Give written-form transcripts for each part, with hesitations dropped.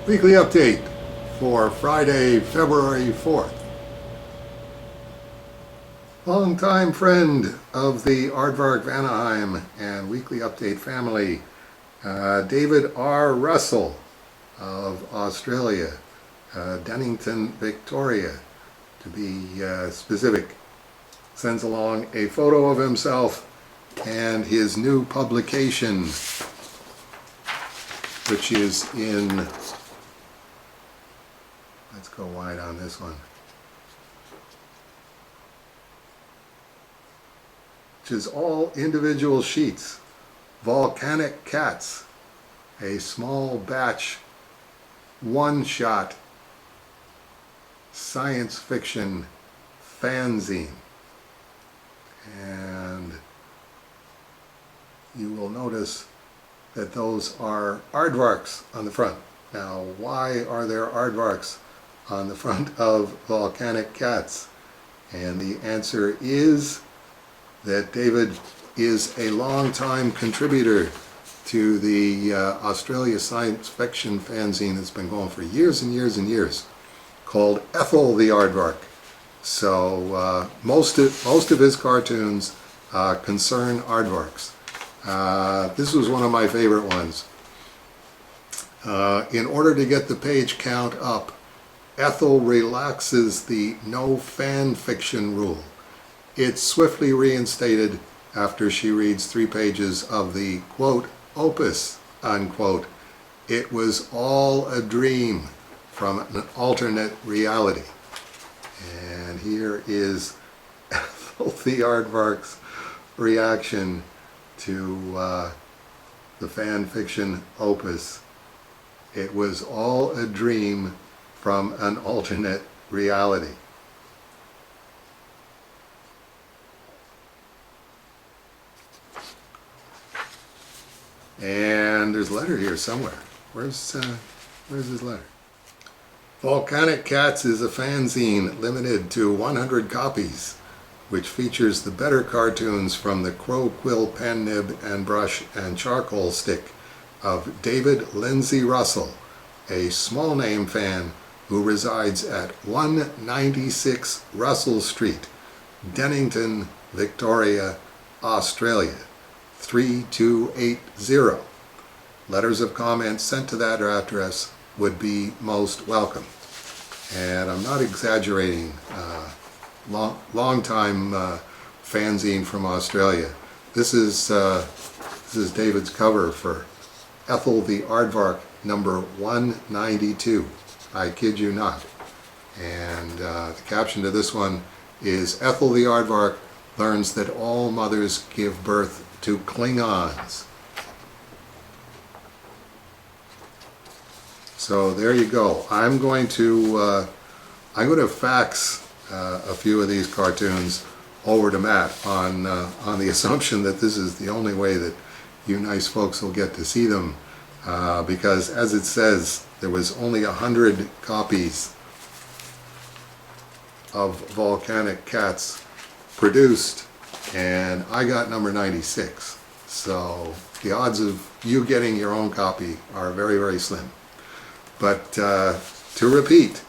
Weekly update for Friday, February 4th. Longtime friend of the Aardvark Vanaheim and Weekly Update family, David R. Russell of Australia, Dennington, Victoria, to be specific, sends along a photo of himself and his new publication, which is in, let's go wide on this one, which is all individual sheets. Volcanic Cats, a small batch, one-shot science fiction fanzine. And you will notice that those are aardvarks on the front. Now, why are there aardvarks on the front of Volcanic Cats? And the answer is that David is a long-time contributor to the Australia science fiction fanzine that's been going for years and years and years, called Ethel the Aardvark. So most of his cartoons concern aardvarks. This was one of my favorite ones. In order to get the page count up, Ethel relaxes the no fan fiction rule. It's swiftly reinstated after she reads 3 pages of the, quote, opus, unquote, "It was all a dream" from an alternate reality. And here is Ethel the Aardvark's reaction to the fan fiction opus. It was all a dream from an alternate reality. And there's a letter here somewhere. Where's his letter? Volcanic Cats is a fanzine limited to 100 copies, which features the better cartoons from the crow quill pen nib and brush and charcoal stick of David Lindsay Russell, a small name fan who resides at 196 Russell Street, Dennington, Victoria, Australia, 3280. Letters of comment sent to that address would be most welcome. And I'm not exaggerating. Long time fanzine from Australia. This is David's cover for Ethel the Aardvark number 192. I kid you not. And the caption to this one is Ethel the Aardvark learns that all mothers give birth to Klingons. So there you go. I'm going to fax a few of these cartoons over to Matt on the assumption that this is the only way that you nice folks will get to see them, because as it says, there was only 100 copies of Volcanic Cats produced, and I got number 96. So the odds of you getting your own copy are very, very slim. But to repeat,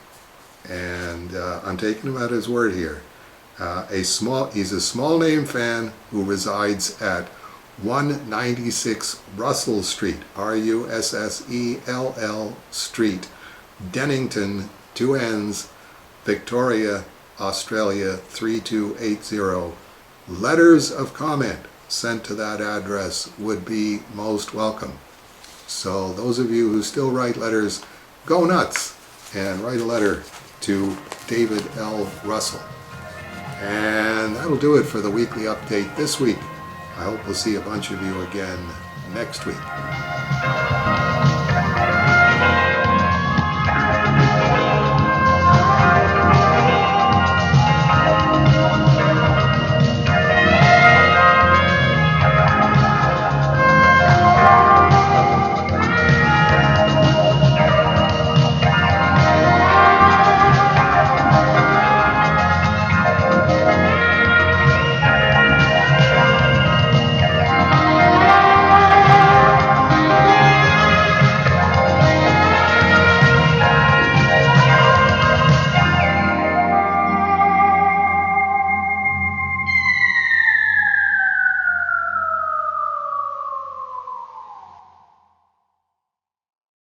and I'm taking him at his word here, he's a small name fan who resides at 196 Russell Street, Russell Street, Dennington, 2 N's, Victoria, Australia, 3280. Letters of comment sent to that address would be most welcome. So those of you who still write letters, go nuts and write a letter to David L. Russell. And that'll do it for the weekly update this week. I hope we'll see a bunch of you again next week.